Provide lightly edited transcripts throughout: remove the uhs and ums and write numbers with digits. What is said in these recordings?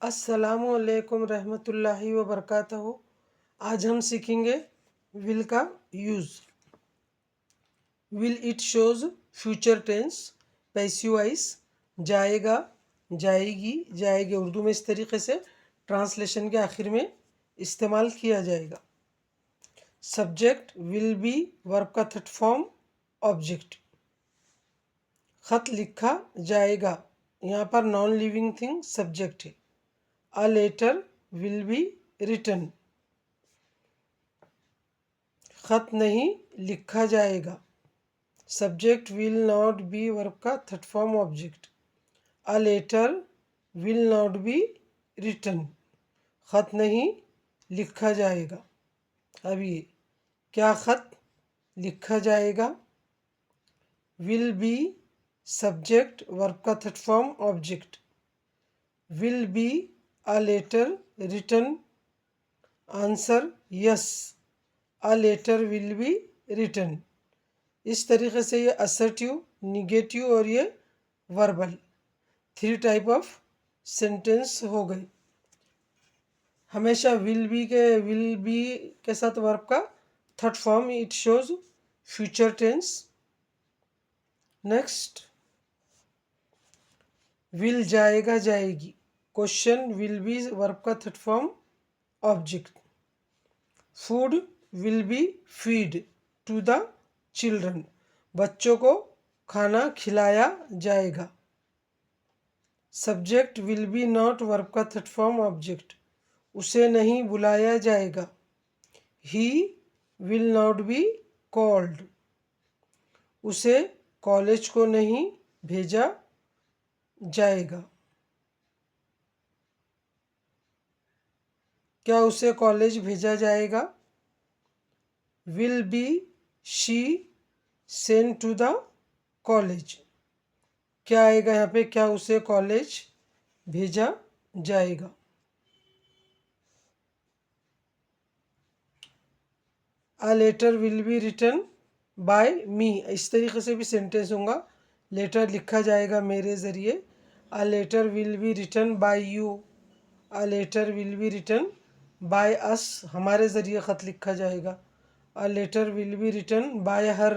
अस्सलामुअलैकुम रहमतुल्लाहि व बरकातहू। आज हम सीखेंगे विल का use. Will it shows future tense, passive voice, जाएगा, जाएगी, जाएगी उर्दू में इस तरीके से ट्रांसलेशन के आखिर में इस्तेमाल किया जाएगा। सब्जेक्ट विल बी वर्ब का थर्ड फॉर्म ऑब्जेक्ट। खत लिखा जाएगा, यहाँ पर नॉन लिविंग थिंग सब्जेक्ट है। A letter will be written। खत नहीं लिखा जाएगा, subject will not be verb का third form object. A letter will not be written। खत नहीं लिखा जाएगा। अब ये क्या खत लिखा जाएगा? विल बी सब्जेक्ट वर्ब का third form object. Will be a letter written। Answer yes, a letter will be written। इस तरीके से ये असर्टिव, निगेटिव और ये वर्बल 3 टाइप ऑफ सेंटेंस हो गए। हमेशा विल बी के साथ वर्ब का third form, it shows future tense. Next, will जाएगा, जाएगी। क्वेश्चन विल बी वर्ब का third form object. Food will be feed to the children. बच्चों को खाना खिलाया जाएगा। Subject will be not verb का थर्ड फॉर्म ऑब्जेक्ट। उसे नहीं बुलाया जाएगा। He will not be called. उसे कॉलेज को नहीं भेजा जाएगा। क्या उसे कॉलेज भेजा जाएगा? Will be she sent to the college. क्या आएगा यहाँ पे? क्या उसे कॉलेज भेजा जाएगा। A letter will be written by me. इस तरीके से भी सेंटेंस होगा। लेटर लिखा जाएगा मेरे ज़रिए। A letter will be written by you. A letter will be written by us. हमारे ज़रिए ख़त लिखा जाएगा। A letter will be written by her.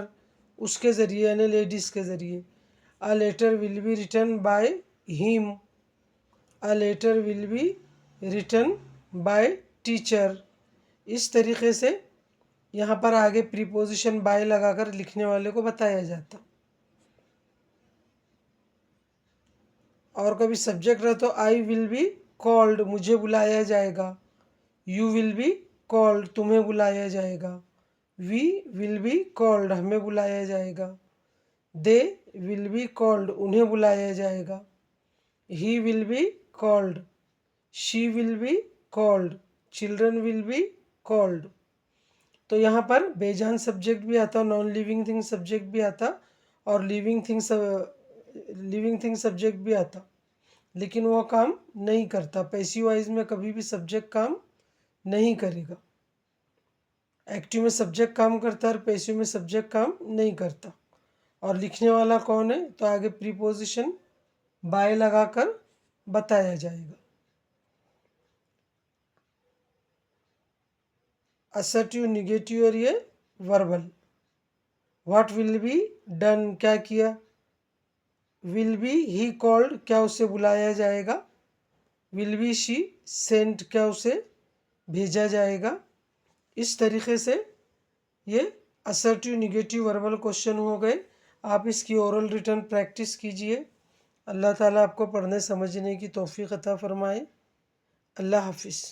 उसके ज़रिए यानी लेडीज़ के ज़रिए। A letter will be written by him. A letter will be written by teacher. इस तरीके से यहाँ पर आगे प्रीपोजिशन बाय लगाकर लिखने वाले को बताया जाता। और कभी सब्जेक्ट रहे तो आई विल बी कॉल्ड, मुझे बुलाया जाएगा। यू विल बी कॉल्ड, तुम्हें बुलाया जाएगा। वी विल बी कॉल्ड, हमें बुलाया जाएगा। दे विल बी कॉल्ड, उन्हें बुलाया जाएगा। He will be called, she will be called, children will be called. तो यहाँ पर बेजान सब्जेक्ट भी आता, नॉन लिविंग थिंग सब्जेक्ट भी आता और लिविंग थिंग सब्जेक्ट भी आता, लेकिन वो काम नहीं करता। पैसिव वॉइस में कभी भी सब्जेक्ट काम नहीं करेगा। एक्टिव में सब्जेक्ट काम करता है और पैसिव में सब्जेक्ट काम नहीं करता। और लिखने वाला कौन है? तो आगे प्रीपोजिशन बाय लगाकर बताया जाएगा। असर्टिव, निगेटिव और ये verbal. What will be done, क्या किया। विल बी ही कॉल्ड, क्या उसे बुलाया जाएगा। विल बी शी सेंट, क्या उसे भेजा जाएगा। इस तरीके से ये असर्टिव, निगेटिव, वर्बल क्वेश्चन हो गए। आप इसकी ओरल रिटर्न प्रैक्टिस कीजिए। अल्लाह ताला आपको पढ़ने समझने की तौफीक अता फरमाए। अल्लाह हाफिज़।